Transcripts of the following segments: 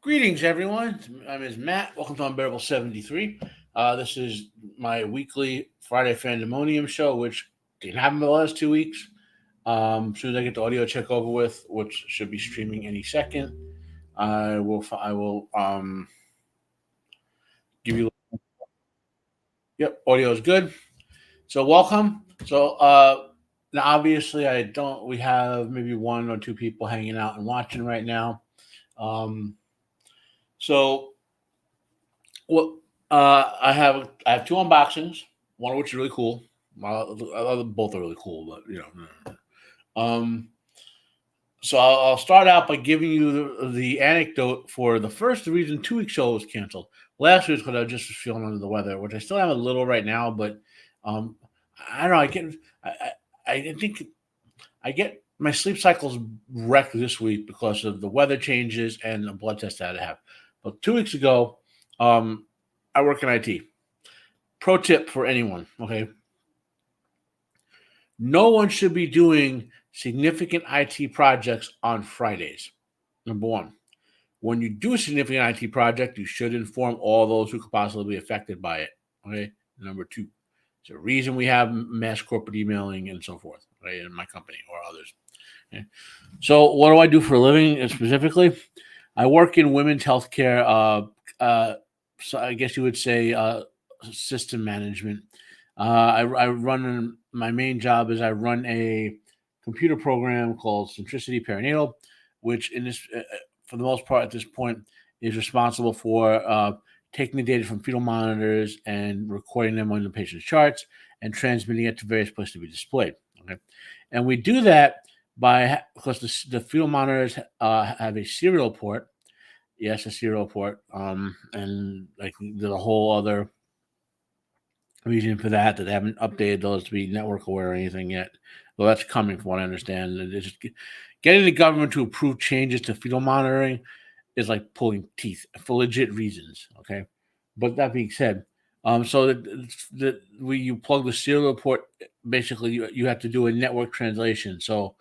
Greetings, everyone. My name is Matt. Welcome to Unbearable 73. This is my weekly Friday Fandemonium show, which didn't happen for the last 2 weeks. As soon as I get the audio check over with, which should be streaming any second, I will give you. Yep, audio is good. So welcome. Now obviously I don't. We have maybe one or two people hanging out and watching right now. Um, so Well, I have two unboxings. One of which is really cool. Both are really cool, but Um, I'll start out by giving you the anecdote for the first reason 2 week show was canceled. Last week was because I just was feeling under the weather, which I still am a little right now, but um, I don't know. I think I get my sleep cycles wrecked this week because of the weather changes and the blood test that I have. But 2 weeks ago, um, I work in IT. Pro tip for anyone, okay? No one should be doing significant IT projects on Fridays. Number one, when you do a significant IT project, you should inform all those who could possibly be affected by it. Okay. Number two, there's a reason we have mass corporate emailing and so forth, right? In my company or others. Okay. So, what do I do for a living specifically? I work in women's healthcare. So I guess you would say system management. I run my main job is I run a computer program called Centricity Perinatal, which for the most part at this point is responsible for taking the data from fetal monitors and recording them on the patient's charts and transmitting it to various places to be displayed. Okay, and we do that because the fetal monitors have a serial port. Yes, a serial port. And like there's a whole other reason for that they haven't updated those to be network aware or anything yet. Well, that's coming from what I understand. It's just getting the government to approve changes to fetal monitoring is like pulling teeth for legit reasons. Okay, but that being said, you plug the serial port. Basically, you have to do a network translation. So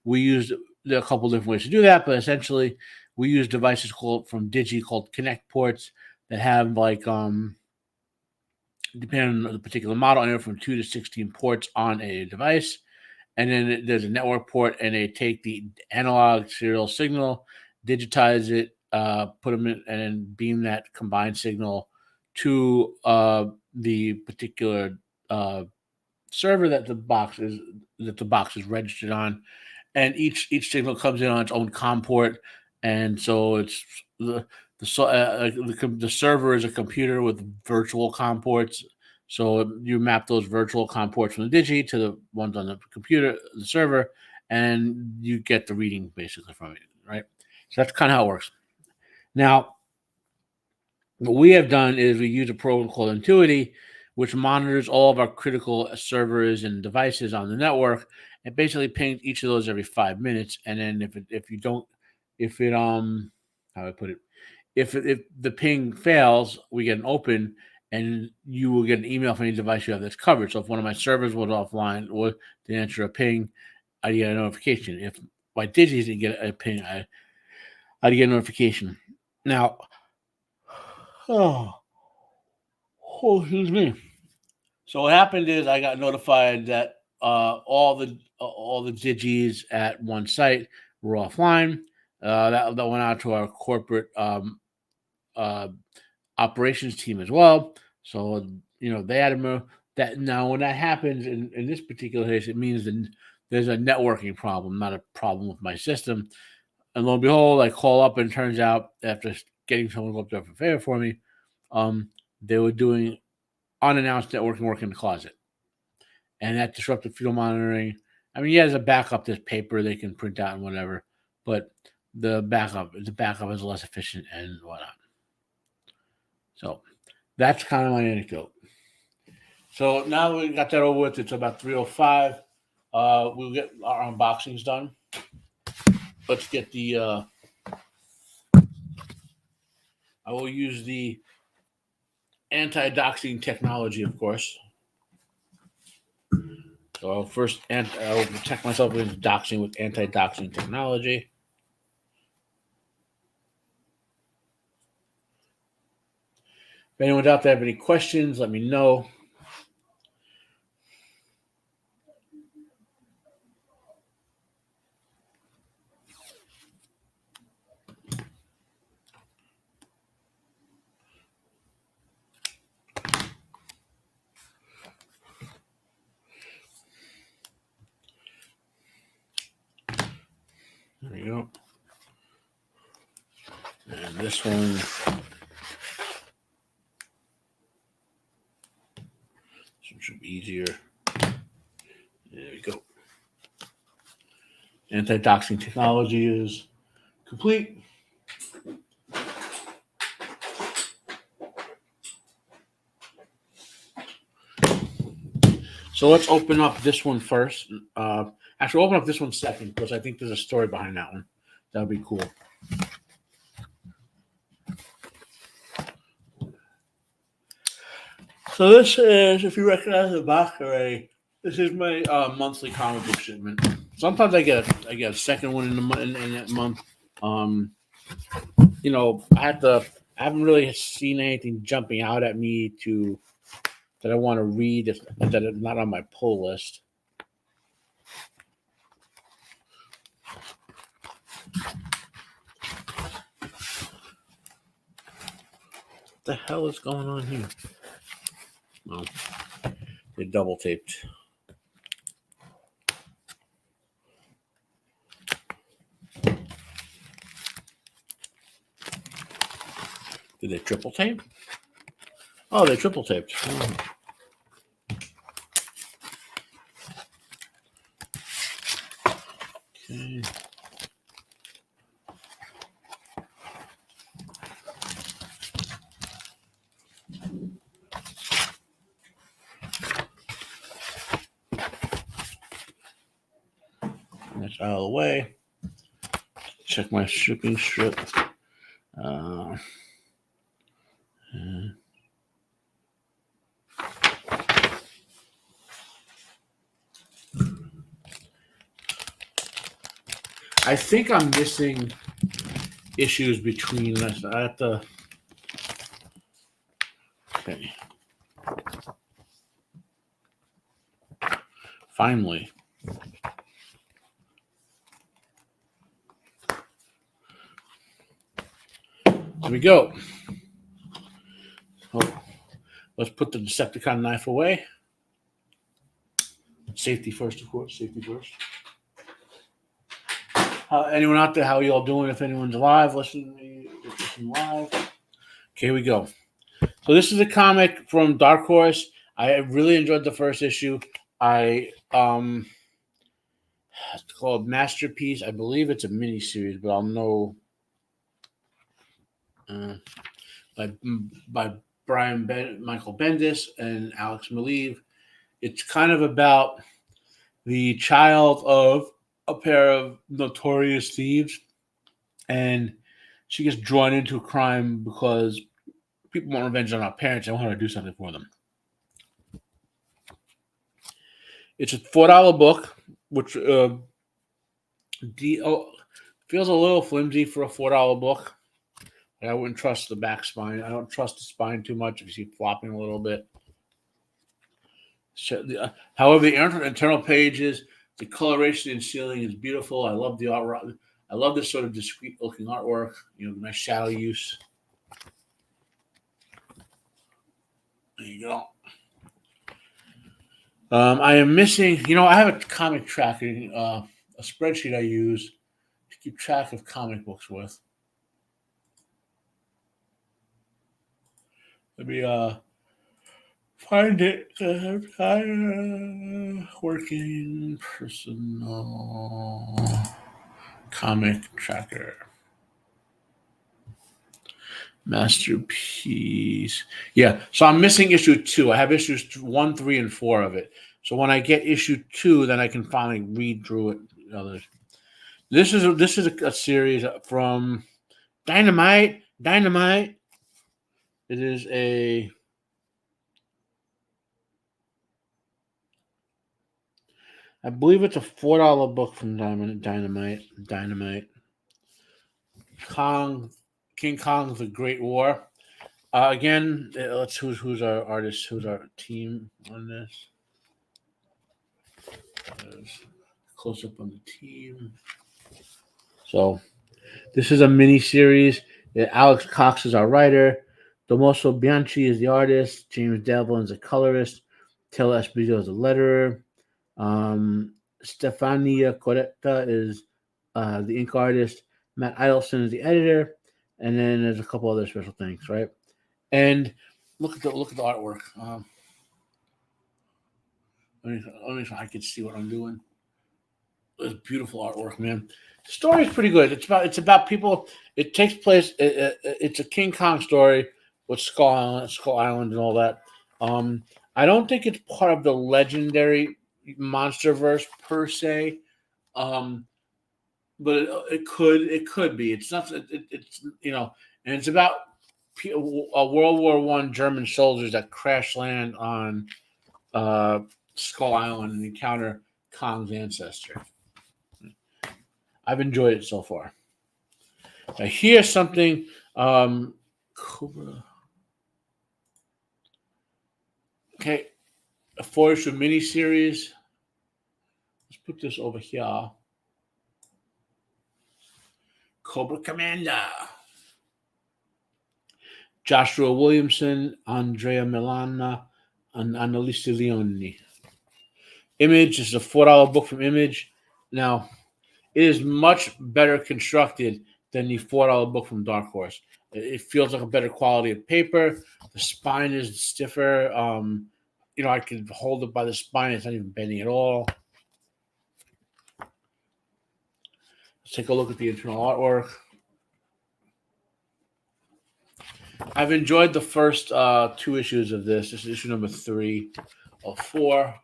we used there are a couple different ways to do that, but essentially we use devices called Connect ports that have depending on the particular model, anywhere from 2 to 16 ports on a device. And then there's a network port, and they take the analog serial signal, digitize it, put them in, and then beam that combined signal to the particular server that the box is registered on, and each signal comes in on its own COM port, and so it's the server is a computer with virtual COM ports. So you map those virtual COM ports from the digi to the ones on the computer, the server, and you get the reading basically from it, right? So that's kind of how it works. Now, what we have done is we use a program called Intuity, which monitors all of our critical servers and devices on the network, and basically pings each of those every 5 minutes. And then if it how do I put it, if the ping fails, we get an open, and you will get an email from any device you have that's covered. So if one of my servers was offline or didn't answer a ping, I'd get a notification. If my digis didn't get a ping, I'd get a notification. Now, oh, excuse me. So what happened is I got notified that all the digis at one site were offline. That went out to our corporate uh, operations team as well. So they had that. Now when that happens in this particular case, it means that there's a networking problem, not a problem with my system. And lo and behold, I call up, and it turns out after getting someone to go up there for a favor for me, they were doing unannounced networking work in the closet, and that disrupted fetal monitoring. I mean, yeah, as a backup, there's paper they can print out and whatever, but the backup is less efficient and whatnot. So that's kind of my anecdote. So now we got that over with. It's about 3:05. We'll get our unboxings done. Let's get the. I will use the anti-doxing technology, of course. So I will protect myself against doxing with anti-doxing technology. If anyone's out there have any questions, let me know. There you go. And this one should be easier. There we go. Anti-doxing technology is complete. So let's open up this one first. Actually, open up this one second because I think there's a story behind that one. That would be cool. So this is, if you recognize the box already, this is my monthly comic book shipment. Sometimes I get a second one in that month. You know, I haven't really seen anything jumping out at me that I want to read that is not on my pull list. What the hell is going on here? Oh, they double taped. Did they triple tape? Oh, they triple taped. Oh. Okay. That's out of the way. Check my shipping strip. I think I'm missing issues between us. I have to. Okay. Finally. There we go. Oh, let's put the Decepticon knife away. Safety first, of course. Safety first. Anyone out there, how are you all doing? If anyone's live, listen live. Okay, here we go. So this is a comic from Dark Horse. I really enjoyed the first issue. It's called Masterpiece. I believe it's a mini series, but I'll know by Michael Bendis and Alex Maleev. It's kind of about the child of a pair of notorious thieves, and she gets drawn into a crime because people want revenge on our parents and want her to do something for them. It's a $4 book, which feels a little flimsy for a $4 book. I wouldn't trust the back spine. I don't trust the spine too much if you see it flopping a little bit. So, however, the internal pages, the coloration and ceiling is beautiful. I love the art. I love this sort of discreet looking artwork. You know, nice shadow use. There you go. I am missing. You know, I have a comic tracking, a spreadsheet I use to keep track of comic books with. Let me find it. Working personal comic tracker. Masterpiece. Yeah, so I'm missing issue 2. I have issues 1, 3, and 4 of it. So when I get issue 2, then I can finally read through it. This is a series from Dynamite. It is I believe it's a $4 book from Dynamite. King Kong: The Great War. Again, let's who's our artist? Who's our team on this? Close up on the team. So this is a mini series. Alex Cox is our writer. Domoso Bianchi is the artist. James Devlin is the colorist. Taylor Esposito is the letterer. Stefania Coretta is the ink artist. Matt Idelson is the editor. And then there's a couple other special things, right? And look at the artwork. Only so I can see what I'm doing. It's beautiful artwork, man. The story is pretty good. It's about people. It takes place. It's a King Kong story with Skull Island, and all that. I don't think it's part of the legendary MonsterVerse per se, but it could be. It's not. It's and it's about World War I German soldiers that crash land on Skull Island and encounter Kong's ancestor. I've enjoyed it so far. Now here's something Cobra. Okay, a 4-issue miniseries. Let's put this over here. Cobra Commander. Joshua Williamson, Andrea Milana, and Annalisa Leone. Image is a $4 book from Image. Now, it is much better constructed than the $4 book from Dark Horse. It feels like a better quality of paper. The spine is stiffer. I can hold it by the spine. It's not even bending at all. Let's take a look at the internal artwork. I've enjoyed the first 2 issues of this. This is issue number 3 of 4.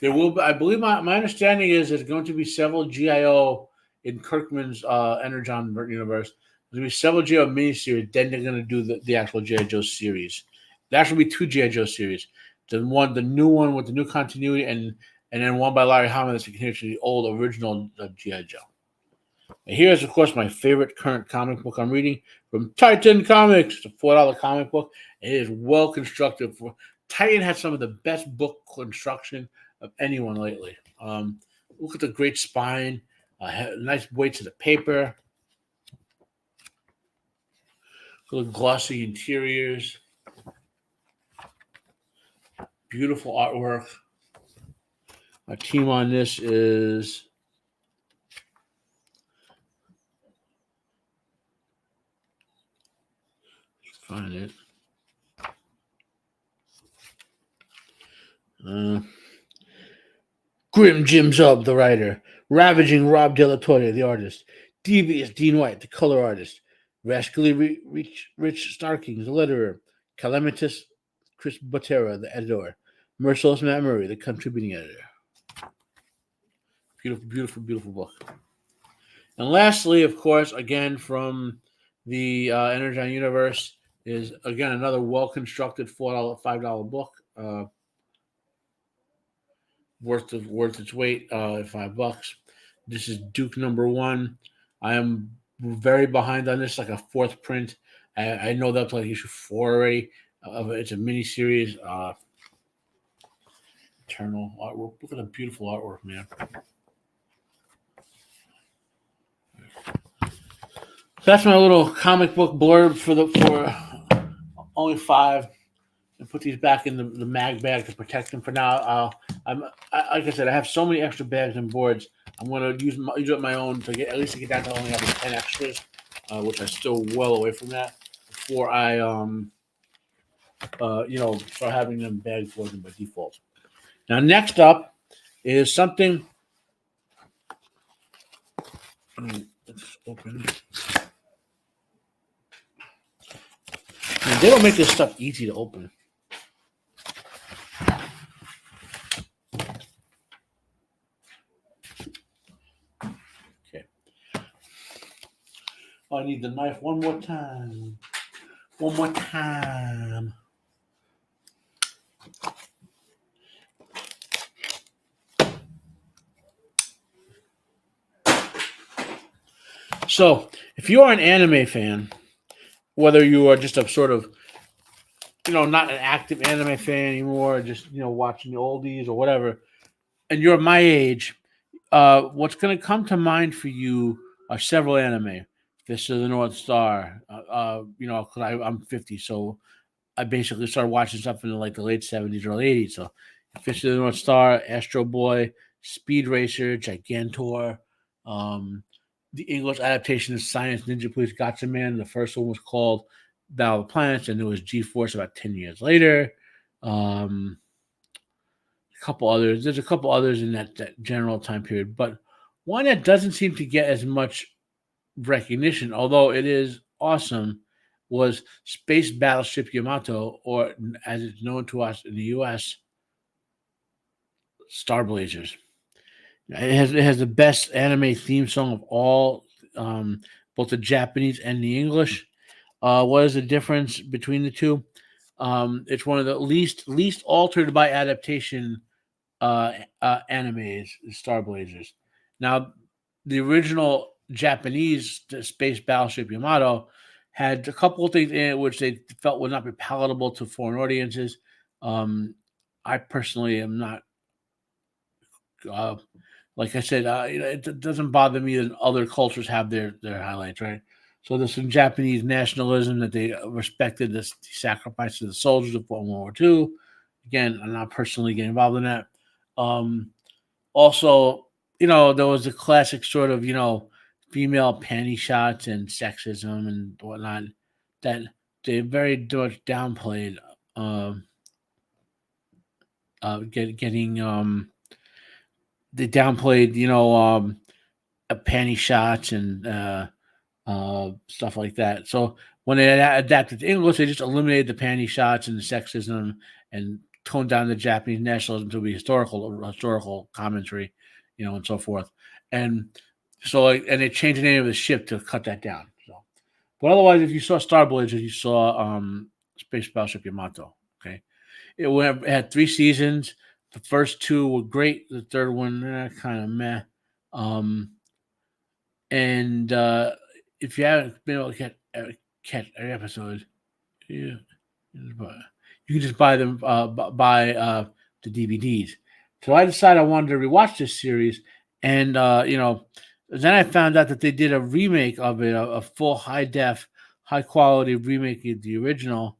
There will be, I believe, my understanding is there's going to be several GIO in Kirkman's Energon universe. There's going to be several GIO miniseries. Then they're going to do the actual G.I. Joe series. There actually be 2 G.I. Joe series. The new one with the new continuity, and then one by Larry Hama that's continuing to the old original G.I. Joe. And here's, of course, my favorite current comic book I'm reading from Titan Comics. It's a $4 comic book. It is well constructed. Titan has some of the best book construction of anyone lately. Look at the great spine, nice weight to the paper, little glossy interiors, beautiful artwork. Our team on this is find it. Grim Jim Zub, the writer. Ravaging Rob De La Torre, the artist. Devious Dean White, the color artist. Rascally Rich Starkings, the letterer. Calamitous Chris Botera, the editor. Merciless Matt Murray, the contributing editor. Beautiful, beautiful, beautiful book. And lastly, of course, again from the Energon universe, is again another well-constructed $5 book. Worth its weight at $5. This is Duke number 1. I am very behind on this, like a 4th print. I know that's like issue 4 already. It's a mini series. Eternal artwork. Look at the beautiful artwork, man. So that's my little comic book blurb for only 5. And put these back in the mag bag to protect them for now. Like I said, I have so many extra bags and boards. I'm going to use up my own to get down to only having 10 extras, which I'm still well away from that before I start having them bagged for them by default. Now, next up is something. Let's open it. And they don't make this stuff easy to open. I need the knife one more time. One more time. So, if you are an anime fan, whether you are just a sort of not an active anime fan anymore, just watching the oldies or whatever, and you're my age, what's going to come to mind for you are several anime. Fist of the North Star. Because I'm 50, so I basically started watching stuff in like the late 70s, early 80s. So Fist of the North Star, Astro Boy, Speed Racer, Gigantor, um, the English adaptation of Science Ninja Police Gotcha Man. The first one was called Battle of the Planets, and it was G Force about 10 years later. Um, a couple others. There's a couple others in that general time period, but one that doesn't seem to get as much recognition, although it is awesome, was Space Battleship Yamato, or as it's known to us in the U.S., Star Blazers. It has the best anime theme song of all, both the Japanese and the English. What is the difference between the two? It's one of the least altered by adaptation animes, Star Blazers. Now, the original Japanese Space Battleship Yamato had a couple of things in it which they felt would not be palatable to foreign audiences. Um, I personally am not, uh, like I said, it doesn't bother me that other cultures have their highlights, right? So there's some Japanese nationalism that they respected the sacrifice of the soldiers of World War II. Again, I'm not personally getting involved in that. Um, Also, there was a classic sort of, female panty shots and sexism and whatnot that they very much downplayed. Um, getting they downplayed, panty shots and stuff like that. So when they adapted to English, they just eliminated the panty shots and the sexism and toned down the Japanese nationalism to be historical commentary, and so forth. And so, and they changed the name of the ship to cut that down. So, but otherwise, if you saw Star Blazers, you saw Space Battleship Yamato. Okay, it had 3 seasons. The first two were great. The third one, kind of meh. Um, and if you haven't been able to catch every episode, yeah, you can just buy them, buy the DVDs. So I decided I wanted to rewatch this series, and then I found out that they did a remake of it, a full high def, high quality remake of the original,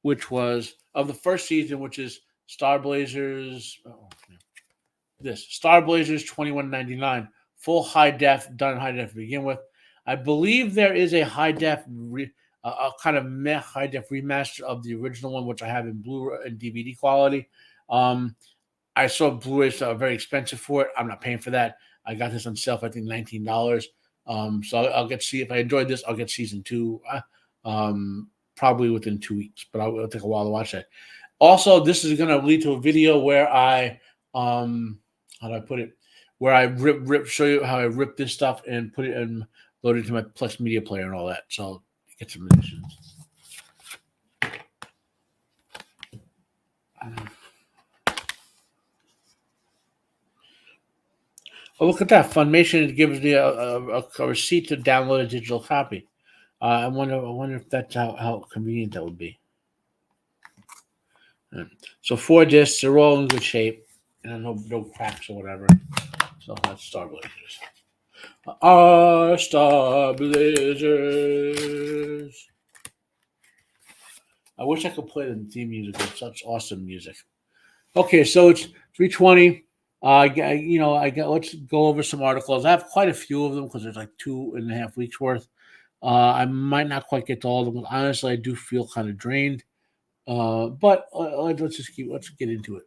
which was of the first season, which is Star Blazers. This Star Blazers 2199, full high def, done high def to begin with. I believe there is a high def, a kind of meh high def remaster of the original one, which I have in Blu-ray and DVD quality. Um, I saw Blu-rays very expensive for it. I'm not paying for that. I got this on sale for I think $19. So I'll get to see if I enjoyed this. I'll get season two, probably within 2 weeks, but it'll take a while to watch that. Also, this is going to lead to a video where I how do I put it? Where I show you how I rip this stuff and put it and load it into my Plex Media Player and all that. So get some editions. Oh, look at that! Funimation gives me a receipt to download a digital copy. I wonder if that's how convenient that would be. So 4 discs, they're all in good shape, and no cracks or whatever. So that's Star Blazers. Our Star Blazers. I wish I could play the theme music. It's such awesome music. Okay, so it's 3:20. Let's go over some articles. I have quite a few of them because there's like 2.5 weeks worth. I might not quite get to all of them. Honestly, I do feel kind of drained. But let's get into it.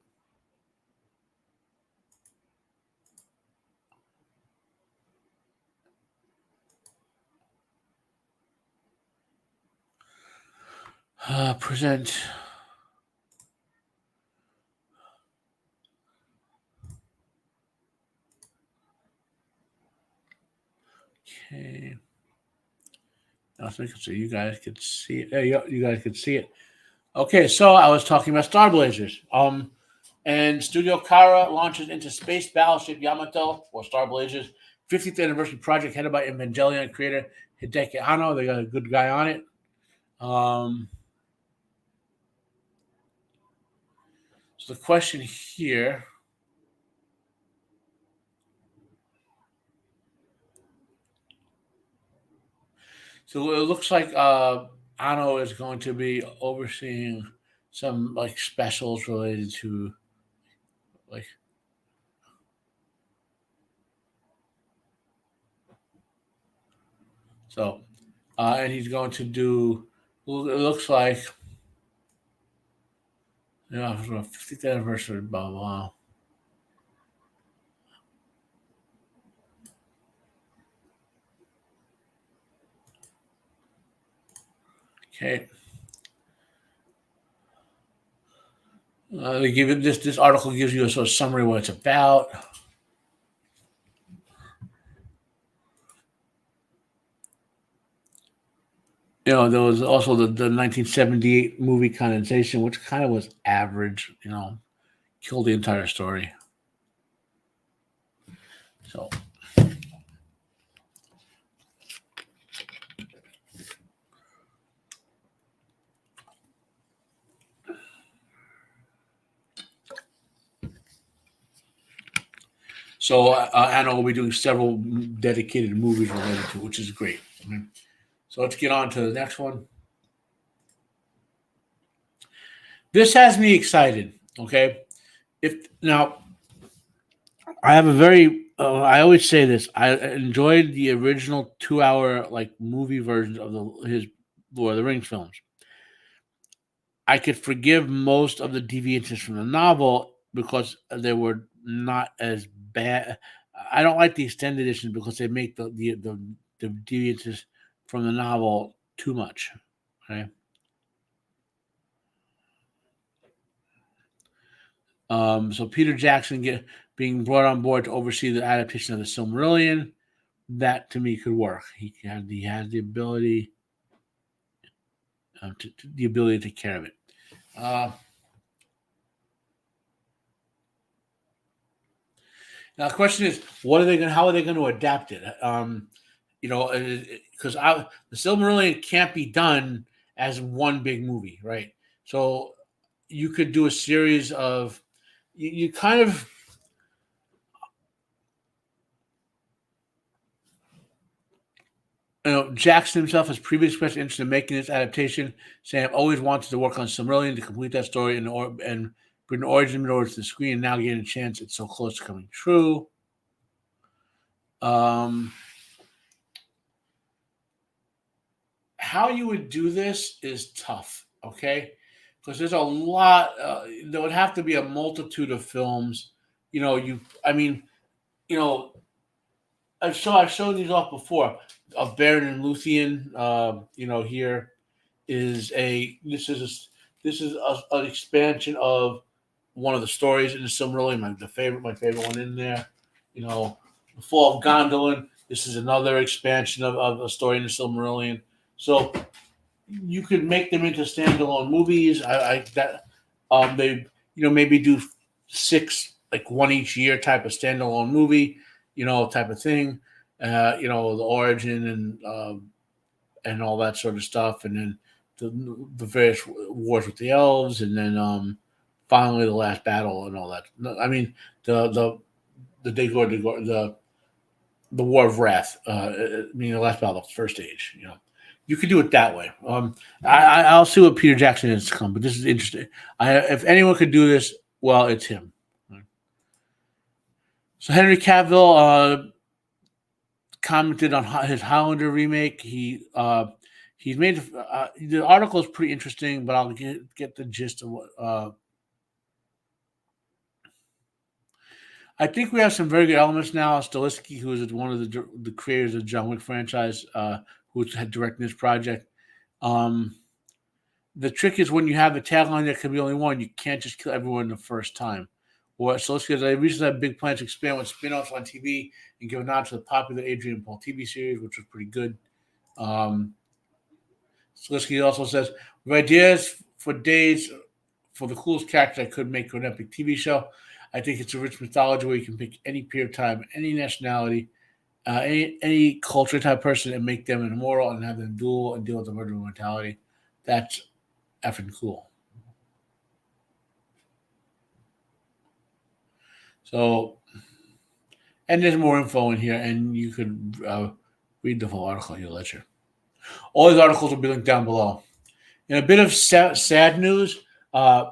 Present. Okay. So you guys could see it. You guys could see it. Okay, so I was talking about Star Blazers. And Studio Kara launches into Space Battleship Yamato, or Star Blazers, 50th anniversary project headed by Evangelion creator Hideki Anno. They got a good guy on it. Um, So the question here. So it looks like Ano is going to be overseeing some like specials related to like so, and he's going to do. It looks like 50th anniversary, blah blah. Blah. Okay. They give it this article gives you a sort of summary of what it's about. There was also the 1978 movie Condensation, which kind of was average. Killed the entire story. So Anna will be doing several dedicated movies related to, it, which is great. So let's get on to the next one. This has me excited. Okay, if now I have a very I always say this. I enjoyed the original 2 hour like movie versions of his Lord of the Rings films. I could forgive most of the deviances from the novel because they were not as bad. I don't like the extended edition because they make the deviances from the novel too much. Okay. So Peter Jackson being brought on board to oversee the adaptation of the Silmarillion, that to me could work. He has the ability the ability to take care of it. Uh, Now the question is, how are they going to adapt it? Because the Silmarillion can't be done as one big movie, right? So you could do a series of, you kind of, Jackson himself has previously expressed interest in making this adaptation, saying, "I've always wanted to work on Silmarillion to complete that story and bring the origin story to the screen. And now getting a chance, it's so close to coming true." Um, how you would do this is tough, okay? Because there's a lot. There would have to be a multitude of films. I mean, you know, I've shown these off before. Of Baron and Luthien, here is a this is an expansion of one of the stories in the Silmarillion. My favorite one in there. The Fall of Gondolin. This is another expansion of a story in the Silmarillion. So you could make them into standalone movies. They maybe do six, like one each year type of standalone movie, type of thing. The origin and all that sort of stuff, and then the various wars with the elves, and then finally the last battle and all that. I mean the the War of Wrath. The last battle, the first age. You could do it that way. I'll see what Peter Jackson has to come, but this is interesting. If anyone could do this, well, it's him. So Henry Cavill commented on his Highlander remake. He's made the article is pretty interesting, but I'll get the gist of what. I think we have some very good elements now. Stilisky, who is one of the creators of the John Wick franchise, who had directed this project. Um, the trick is when you have a tagline that can be only one, you can't just kill everyone the first time. So let's get. I recently had big plans to expand with spin-offs on TV and give a nod to the popular Adrian Paul TV series, which was pretty good. Slisky also says, with ideas for days for the coolest character I could make an epic TV show. I think it's a rich mythology where you can pick any period of time, any nationality, any culture type person and make them immortal and have them duel and deal with the murder mentality. That's effing cool. So, and there's more info in here, and you could read the whole article at your leisure. All these articles will be linked down below. In a bit of sad news, uh,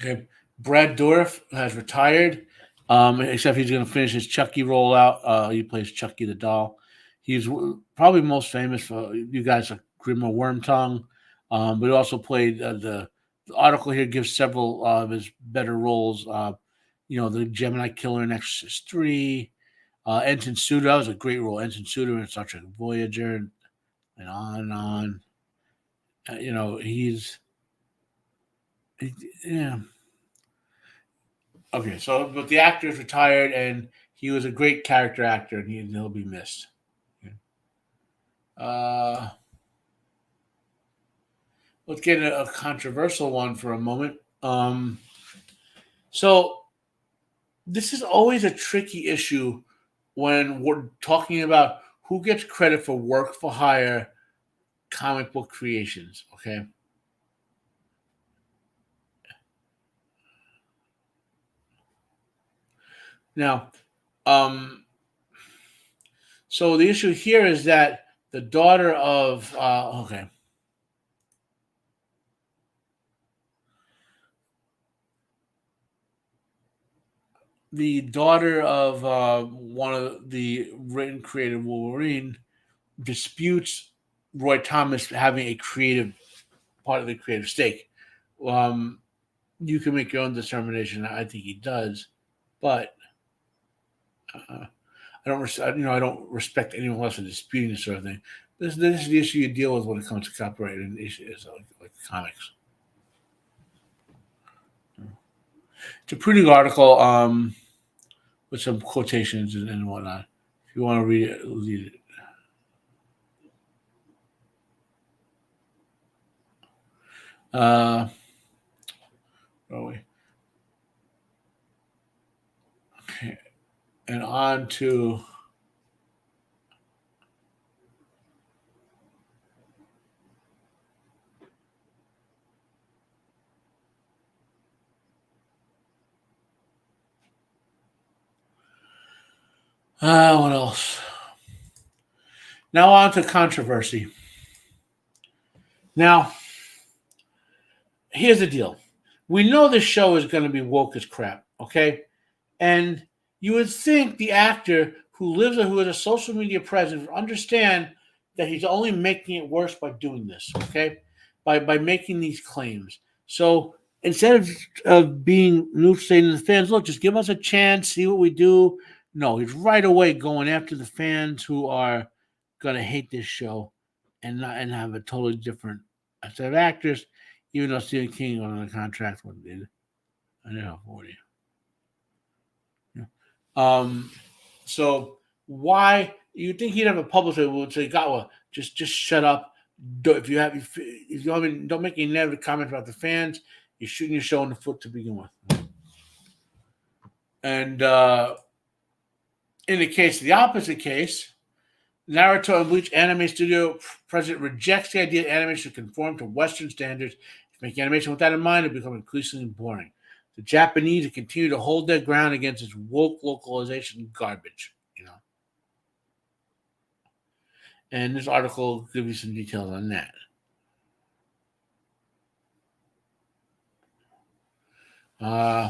okay, Brad Dourif has retired, except he's going to finish his Chucky rollout. He plays Chucky the doll. He's probably most famous for you guys like Grimmer Wormtongue, but he also played the article here gives several of his better roles. The Gemini Killer in Exorcist 3. Ensign Suda, that was a great role. Ensign Suda in Star Trek Voyager, and on and on. Yeah. Okay, so but the actor is retired, and he was a great character actor, and he'll be missed. Uh, let's get a controversial one for a moment. So this is always a tricky issue when we're talking about who gets credit for work for hire comic book creations. Okay, now, so the issue here is that the daughter of the daughter of one of the written creative Wolverine disputes Roy Thomas having a creative part of the creative stake. Um, you can make your own determination. I think he does, but I don't respect anyone else for disputing this sort of thing. This is the issue you deal with when it comes to copyright and issues like comics. It's a pretty good article with some quotations and whatnot. If you want to read it, read it. Where are we? Okay. And on to what else? Now on to controversy. Now, here's the deal. We know this show is going to be woke as crap, okay? And you would think the actor who has a social media presence would understand that he's only making it worse by doing this, okay? By making these claims. So instead of being neutral to the fans, look, just give us a chance, see what we do. No, he's right away going after the fans who are gonna hate this show and have a totally different set of actors, even though Stephen King was on a contract with it. I know 40. Yeah. Um, so why you think he'd have a publisher who would say, "Gatwa, just shut up. If you don't make any negative comments about the fans, you're shooting your show in the foot to begin with." And in the case of the opposite case, Naruto and Bleach Anime Studio president rejects the idea that animation should conform to Western standards. If you make animation with that in mind, it'll become increasingly boring. The Japanese continue to hold their ground against this woke localization garbage, And this article will give you some details on that.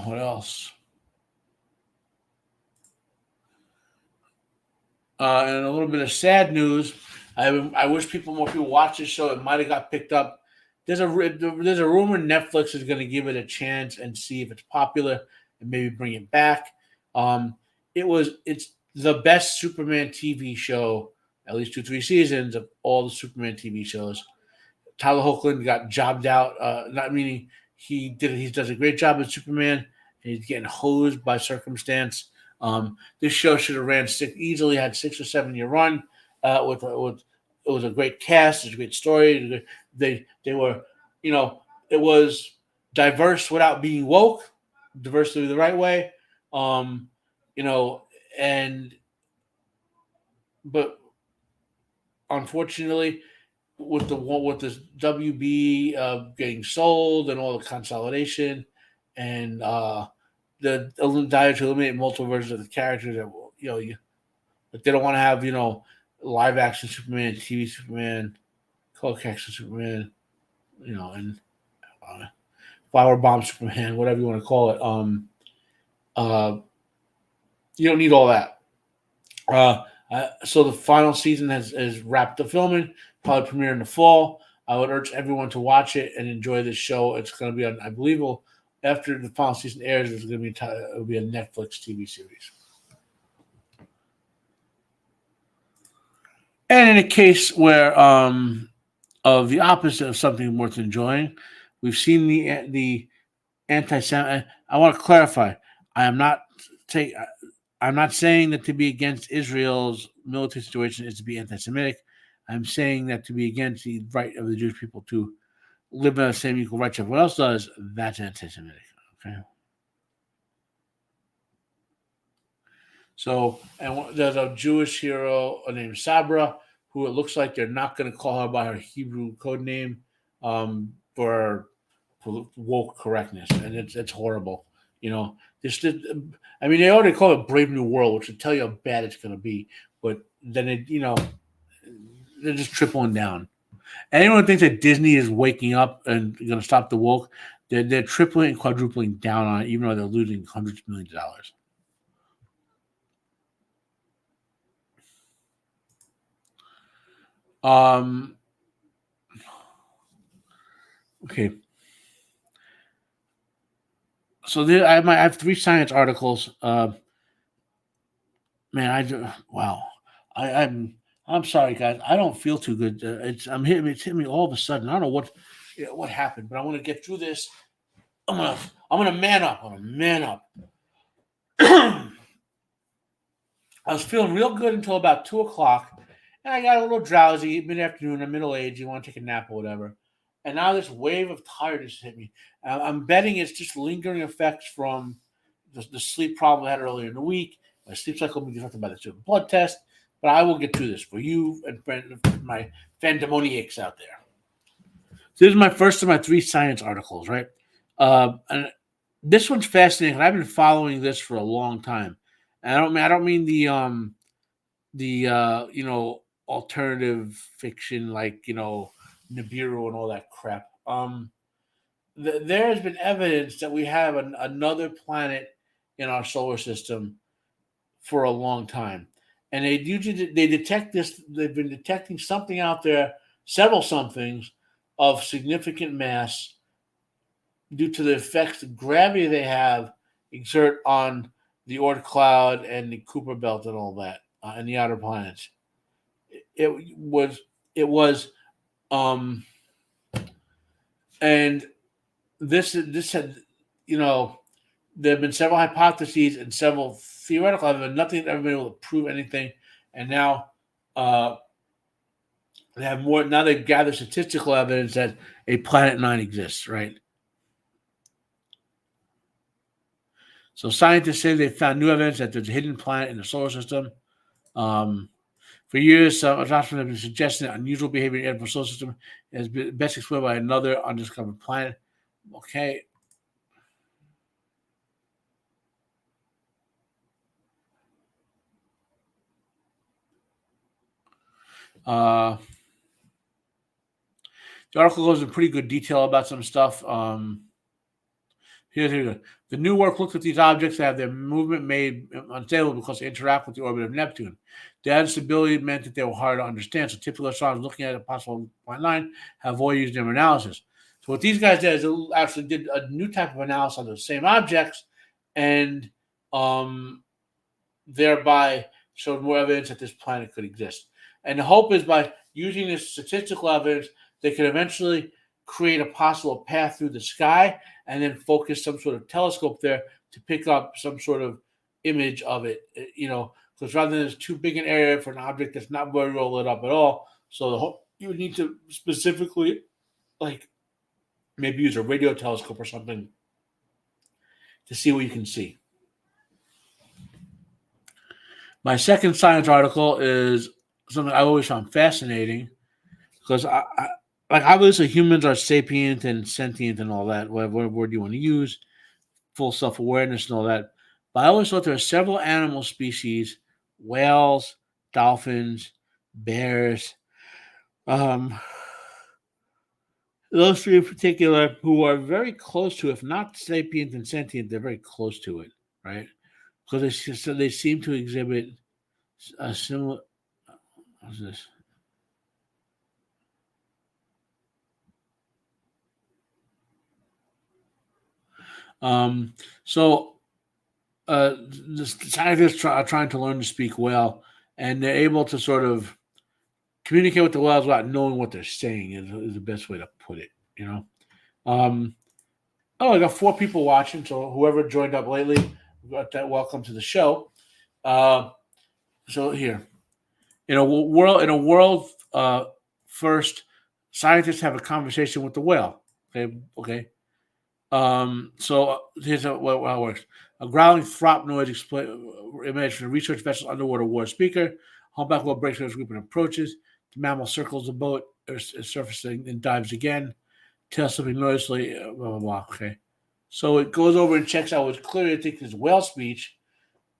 What else? And a little bit of sad news. I wish more people watch this show. It might have got picked up. There's a rumor Netflix is going to give it a chance and see if it's popular and maybe bring it back. It's the best Superman TV show, at least 2-3 seasons of all the Superman TV shows. Tyler Hoechlin got jobbed out. Not meaning he does a great job as Superman, and he's getting hosed by circumstance. This show should have ran easily, had 6 or 7 year run. With it was a great cast, it's a great story. They were, it was diverse without being woke, diversity the right way. Um, you know, and but unfortunately, with this WB getting sold and all the consolidation, and the desire to eliminate multiple versions of the characters that like they don't want to have live action Superman, TV Superman, color action Superman, and uh, flower bomb Superman, whatever you want to call it. Uh, you don't need all that. So the final season has wrapped the filming, probably premiere in the fall. I would urge everyone to watch it and enjoy this show. It's going to be on, I believe, after the final season airs, it's going to be it'll be a Netflix TV series. And in a case where of the opposite of something worth enjoying, we've seen the anti-Semitic. I want to clarify. I am not take. I'm not saying that to be against Israel's military situation is to be anti-Semitic. I'm saying that to be against the right of the Jewish people to live in the same equal rights everyone else does, that's anti-Semitic. Okay. So, and there's a Jewish hero named Sabra, who it looks like they're not going to call her by her Hebrew code name for woke correctness, and it's horrible. This I mean, they already call it Brave New World, which would tell you how bad it's going to be. But then they're just tripling down. Anyone who thinks that Disney is waking up and going to stop the woke, they're tripling and quadrupling down on it, even though they're losing hundreds of millions of dollars. Okay. So I have 3 science articles. Man, wow. I'm sorry, guys. I don't feel too good. It's hitting me all of a sudden. I don't know what happened, but I want to get through this. I'm gonna man up. I'm gonna man up. I was feeling real good until about 2 o'clock, and I got a little drowsy mid afternoon. I'm middle age. You want to take a nap or whatever. And now this wave of tiredness hit me. I'm betting it's just lingering effects from the sleep problem I had earlier in the week. My sleep cycle will be disrupted by the certain blood test, but I will get through this for you and my Fandemoniacs out there. So this is my first of my 3 science articles, right? And this one's fascinating. I've been following this for a long time. And I don't mean the alternative fiction like Nibiru and all that crap. There has been evidence that we have another planet in our solar system for a long time, and they detect this. They've been detecting something out there, several somethings of significant mass due to the effects the gravity they have exert on the Oort cloud and the Kuiper belt and all that, and the outer planets. It was and this had there have been several hypotheses and several theoretical evidence. Nothing has ever been able to prove anything, and now they have more. Now they've gathered statistical evidence that a planet 9 exists. Right. So scientists say they found new evidence that there's a hidden planet in the solar system. For years, astronomers have been suggesting that unusual behavior in the solar system has been best explored by another undiscovered planet. Okay. The article goes in pretty good detail about some stuff. Here we go. The new work looked at these objects that have their movement made unstable because they interact with the orbit of Neptune. The instability meant that they were hard to understand. So typical astronomers looking at a possible point 9 have always used their analysis. So what these guys did is they actually did a new type of analysis on the same objects, and thereby showed more evidence that this planet could exist. And the hope is by using this statistical evidence, they could eventually create a possible path through the sky and then focus some sort of telescope there to pick up some sort of image of it, because rather than it's too big an area for an object that's not very well lit up at all. So you would need to specifically, like, maybe use a radio telescope or something to see what you can see. My second science article is something I always found fascinating because obviously humans are sapient and sentient and all that, whatever word you want to use. full self-awareness and all that. But I always thought there are several animal species, whales, dolphins, bears, um, those three in particular, who are very close to, if not sapient and sentient, they're very close to it, right? Because they seem to exhibit a similar. What's this? Um, so the scientists are trying to learn to speak whale, and they're able to sort of communicate with the whales without knowing what they're saying. Is the best way to put it. You know. Um, oh, I got four people watching. So whoever joined up lately, welcome to the show. Uh, so here, in a world first, scientists have a conversation with the whale. Okay. So here's how it works. A growling throb noise emanates from a research vessel's underwater water speaker. Humpback whale breaks from his group and approaches. The mammal circles the boat, is surfacing, and dives again. Tail slipping noisily, blah, blah, blah. Okay. So it goes over and checks out what's clearly, I think, is whale speech.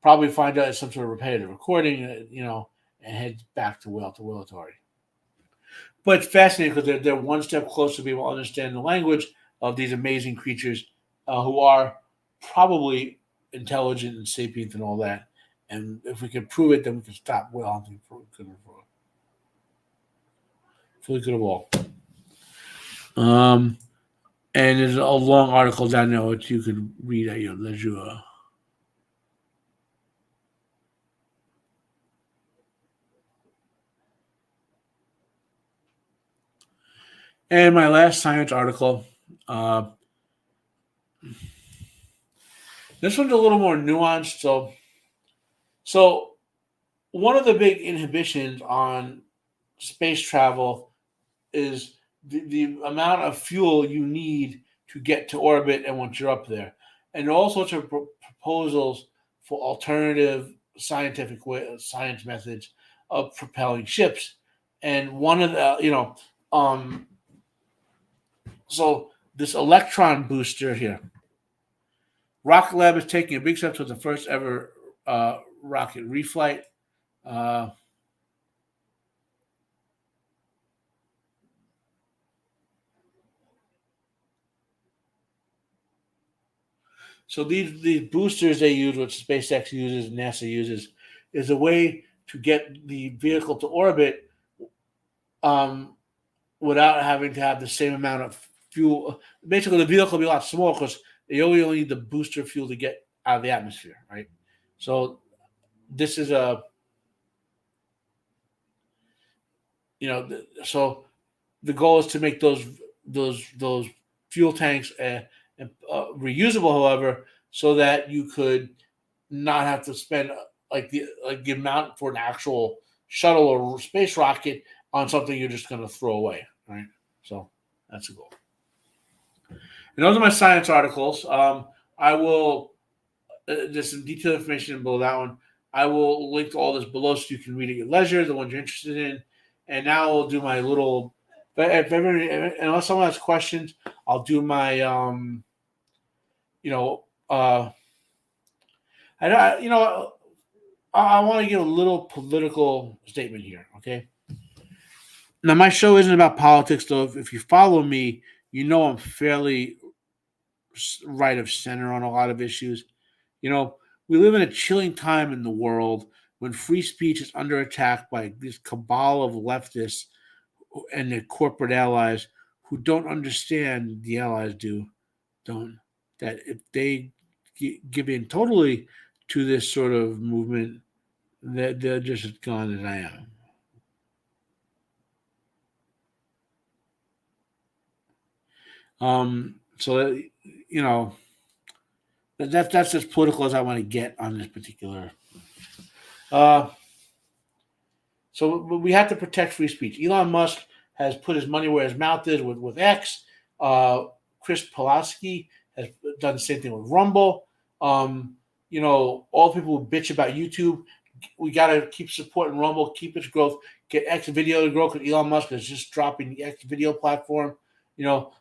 Probably find out it's some sort of repetitive recording, and heads back to whale authority. But it's fascinating because they're one step closer to be able to understand the language of these amazing creatures who are probably intelligent and sapient and all that. And if we can prove it, then we can stop whale hunting for the good of all. And there's a long article down there which you could read at your leisure. And my last science article, this one's a little more nuanced. So one of the big inhibitions on space travel is the amount of fuel you need to get to orbit and once you're up there. And all sorts of proposals for alternative science methods of propelling ships. And one of the, so this electron booster here, Rocket Lab is taking a big step towards the first ever rocket reflight. Uh, so these boosters they use, which SpaceX uses, NASA uses, is a way to get the vehicle to orbit um, without having to have the same amount of fuel. Basically, the vehicle will be a lot smaller because they only need the booster fuel to get out of the atmosphere, right? So this is so the goal is to make those fuel tanks reusable, however, so that you could not have to spend like the amount for an actual shuttle or space rocket on something you're just going to throw away, right? So that's a goal. And those are my science articles. I will there's some detailed information below that one. I will link to all this below so you can read at your leisure, the ones you're interested in. And now I'll do my little. But unless someone has questions, I'll do my you know I you know I want to give a little political statement here. Okay. Now my show isn't about politics, though. If you follow me, you know I'm fairly right of center on a lot of issues. You know, we live in a chilling time in the world when free speech is under attack by this cabal of leftists and their corporate allies who don't understand, the allies don't, that if they give in totally to this sort of movement, that they're just as gone as I am. So you know that's as political as I want to get on this particular. Uh, so we have to protect free speech. Elon Musk has put his money where his mouth is with X. Chris Pulaski has done the same thing with Rumble. All people who bitch about YouTube, we got to keep supporting Rumble, keep its growth, get X video to grow because Elon Musk is just dropping the X video platform,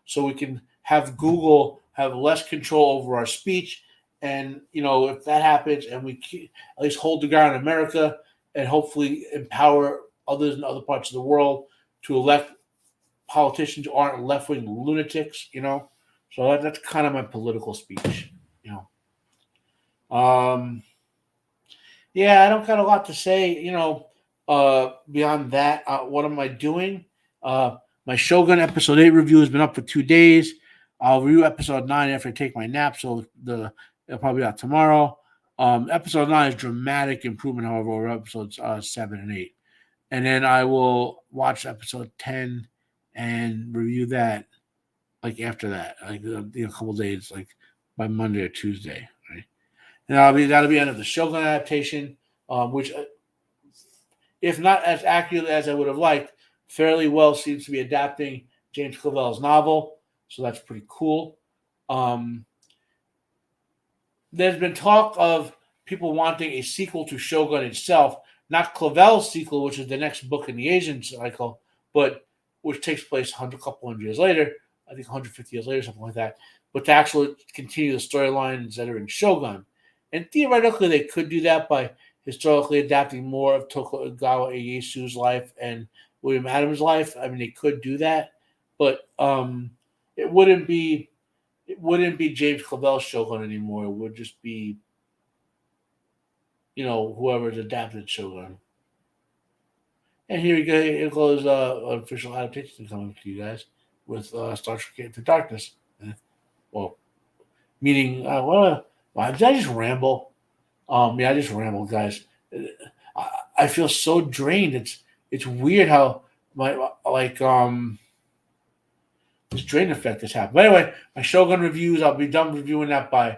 so we can have Google have less control over our speech. And if that happens, and we at least hold the ground in America, and hopefully empower others in other parts of the world to elect politicians who aren't left wing lunatics. So that's kind of my political speech. You um, yeah, I don't got a lot to say. Beyond that, what am I doing? My Shogun episode 8 review has been up for 2 days. I'll review episode 9 after I take my nap, so it'll probably be out tomorrow. Episode 9 is dramatic improvement, however, over episodes 7 and 8. And then I will watch episode 10 and review that like after that, like a couple days, like by Monday or Tuesday, right? And that'll be end of the Shogun adaptation, which, if not as accurate as I would have liked, fairly well seems to be adapting James Clavell's novel. So that's pretty cool. There's been talk of people wanting a sequel to Shogun itself, not Clavell's sequel, which is the next book in the Asian cycle, but which takes place a couple hundred years later. I think 150 years later, something like that. But to actually continue the storylines that are in Shogun. And theoretically, they could do that by historically adapting more of Tokugawa Ieyasu's life and William Adams' life. I mean, they could do that, but it wouldn't be James Clavell's Shogun anymore. It would just be whoever's adapted Shogun. And here we go. It goes official adaptation coming to you guys with Star Trek Into Darkness. Well, meaning did I just ramble? Yeah, I just rambled, guys. I feel so drained. It's weird how this drain effect has happened. But anyway, my Shogun reviews, I'll be done reviewing that by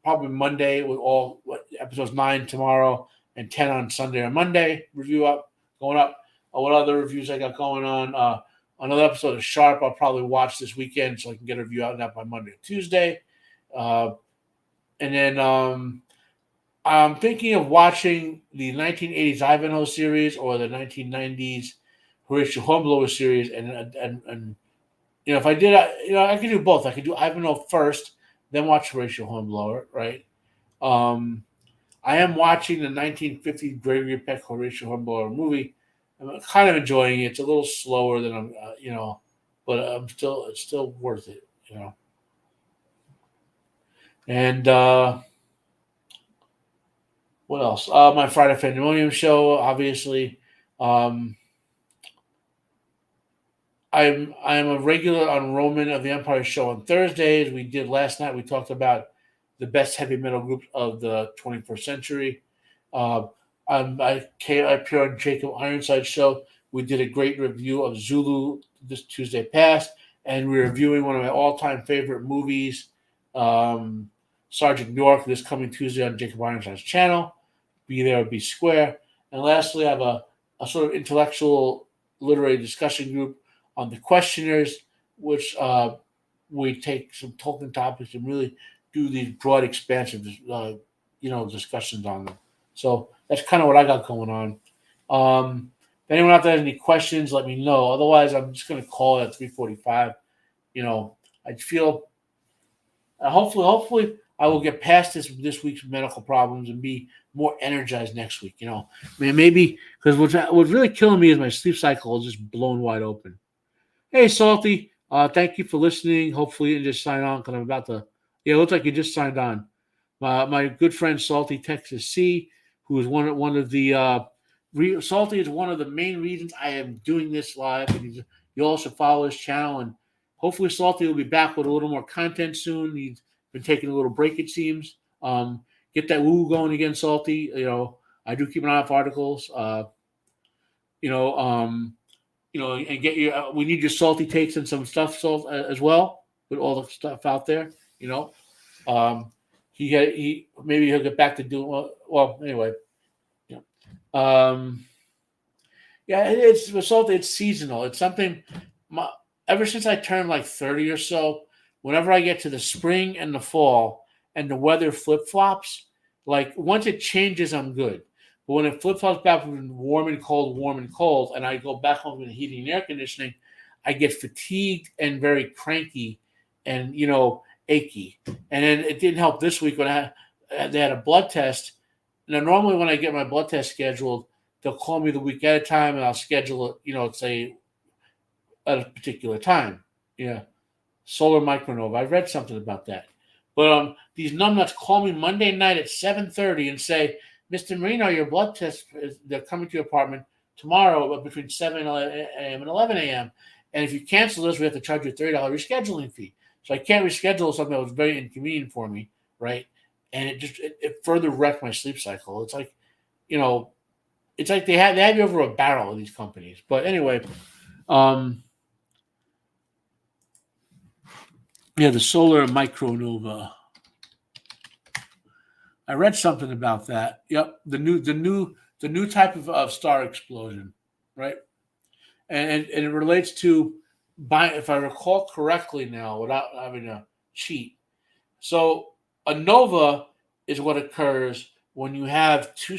probably Monday, with all episodes 9 tomorrow and 10 on Sunday or Monday. Going up. What other reviews I got going on? Another episode of Sharp I'll probably watch this weekend, so I can get a review out of that by Monday or Tuesday. And then I'm thinking of watching the 1980s Ivanhoe series or the 1990s Horatio Hornblower series. And if I did, I could do both. I could do Ivanhoe first, then watch Horatio Hornblower, right? I am watching the 1950s Gregory Peck Horatio Hornblower movie. I'm kind of enjoying it. It's a little slower than I'm, but it's still worth it, And what else? My Friday Fandemonium show, obviously. I'm a regular on Roman of the Empire show on Thursdays. We did last night. We talked about the best heavy metal groups of the 21st century. I appear on Jacob Ironside's show. We did a great review of Zulu this Tuesday past, and we're reviewing one of my all-time favorite movies, Sergeant York, this coming Tuesday on Jacob Ironside's channel. Be there or be square. And lastly, I have a sort of intellectual literary discussion group on the Questioners, which we take some Tolkien topics and really do these broad, expansive, discussions on them. So that's kind of what I got going on. If anyone out there has any questions, let me know. Otherwise, I'm just going to call it at 3:45. I feel hopefully I will get past this week's medical problems and be more energized next week. Maybe because what's really killing me is my sleep cycle is just blown wide open. Hey, Salty, thank you for listening. Hopefully you didn't just sign on because I'm about to. Yeah, it looks like you just signed on. My good friend Salty Texas C, who is one of the Salty is one of the main reasons I am doing this live. And you also follow his channel, and hopefully Salty will be back with a little more content soon. He's been taking a little break, it seems. Get that woo going again, Salty. I do keep an eye on articles. And get your. We need your salty takes and some stuff as well with all the stuff out there. Maybe he'll get back to doing well. Anyway, it's salty. It's seasonal. It's something. Ever since I turned like 30 or so, whenever I get to the spring and the fall and the weather flip flops, like once it changes, I'm good. But when it flip flops back from warm and cold, and I go back home to the heating and air conditioning, I get fatigued and very cranky and achy. And then it didn't help this week when they had a blood test. Now, normally when I get my blood test scheduled, they'll call me the week at a time, and I'll schedule it, say at a particular time. Yeah, solar micronova. I read something about that. But these numbnuts call me Monday night at 7:30 and say, "Mr. Marino, your blood test they're coming to your apartment tomorrow between 7 a.m. and 11 a.m. And if you cancel this, we have to charge you a $30 rescheduling fee." So I can't reschedule something that was very inconvenient for me, right? And it further wrecked my sleep cycle. It's like, it's like they have you over a barrel, these companies. But anyway, um, yeah, the solar micronova. I read something about that. Yep, the new type of star explosion, right? And it relates to if I recall correctly now, without having to cheat. So a nova is what occurs when you have two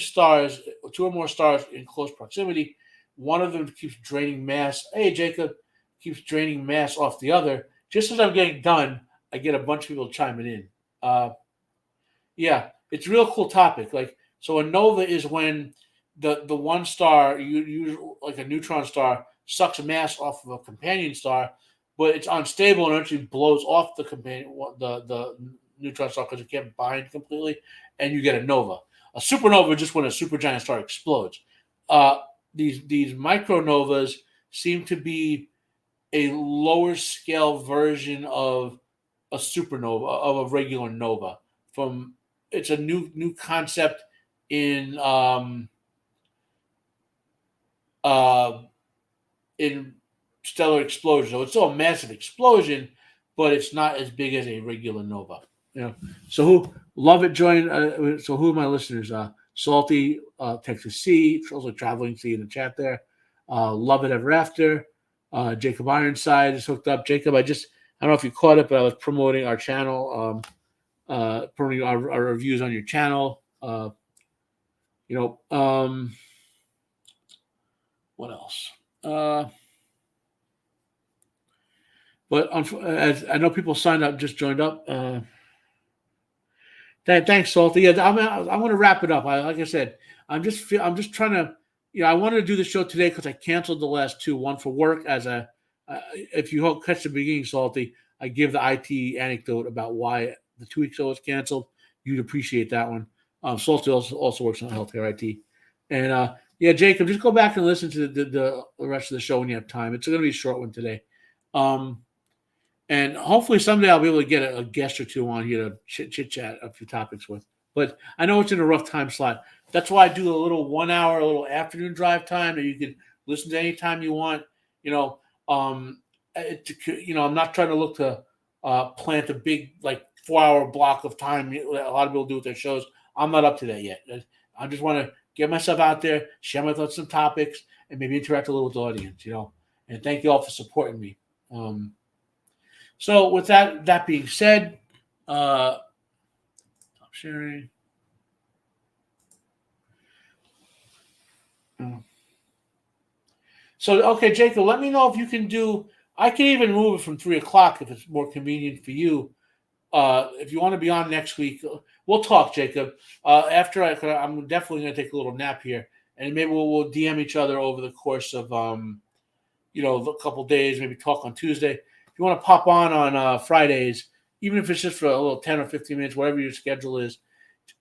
or more stars in close proximity. One of them keeps draining mass. Hey, Jacob, keeps draining mass off the other. Just as I'm getting done, I get a bunch of people chiming in. Yeah, it's a real cool topic. Like, so a nova is when the one star, like a neutron star, sucks mass off of a companion star, but it's unstable and actually blows off the neutron star because it can't bind completely, and you get a nova. A supernova is just when a supergiant star explodes. Uh, these micronovas seem to be a lower scale version of a supernova, of a regular nova. From It's a new concept in uh, in stellar explosion. So it's still a massive explosion, but it's not as big as a regular nova. So who love it? Join. So who are my listeners? Salty, Texas C, also traveling C in the chat there. Love it ever after. Jacob Ironside is hooked up. Jacob, I don't know if you caught it, but I was promoting our channel. Promoting our reviews on your channel. What else? But as I know, people signed up, just joined up. Thanks, Salty. Yeah, I'm going to wrap it up. Like I said, I'm just trying to. I wanted to do the show today because I canceled the last two. One for work, if you catch the beginning, Salty, I give the IT anecdote about why the 2 week show was canceled. You'd appreciate that one. Salty also works on healthcare IT, and yeah, Jacob, just go back and listen to the rest of the show when you have time. It's going to be a short one today. And hopefully someday I'll be able to get a guest or two on here to chit chat a few topics with. But I know it's in a rough time slot. That's why I do a little 1 hour, a little afternoon drive time that you can listen to anytime you want. I'm not trying to look to plant a big 4 hour block of time. A lot of people do with their shows. I'm not up to that yet. I just want to get myself out there, share my thoughts on topics, and maybe interact a little with the audience. And thank you all for supporting me. So with that being said, stop sharing. So okay, Jacob, let me know if you can do. I can even move it from 3 o'clock if it's more convenient for you. If you want to be on next week, we'll talk, Jacob. After I'm definitely going to take a little nap here, and maybe we'll DM each other over the course of a couple days. Maybe talk on Tuesday. If you want to pop on Fridays, even if it's just for a little 10 or 15 minutes, whatever your schedule is,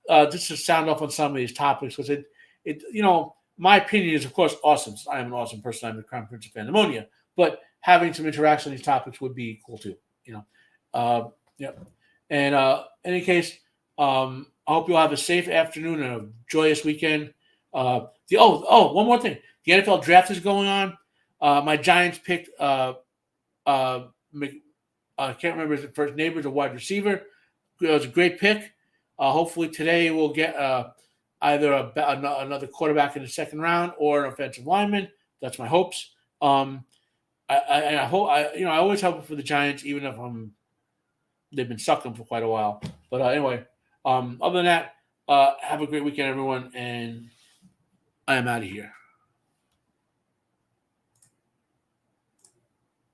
just to sound off on some of these topics, because my opinion is, of course, awesome. I am an awesome person. I'm the Crown Prince of Fandemonium, but having some interaction on these topics would be cool too. Yeah. And in any case, I hope you'll have a safe afternoon and a joyous weekend. One more thing: the NFL draft is going on. My Giants picked. I can't remember his first name. Was a wide receiver. It was a great pick. Hopefully today we'll get either another quarterback in the second round or an offensive lineman. That's my hopes. I hope I always hope for the Giants, even if they've been sucking for quite a while. But anyway, other than that, have a great weekend, everyone, and I am out of here.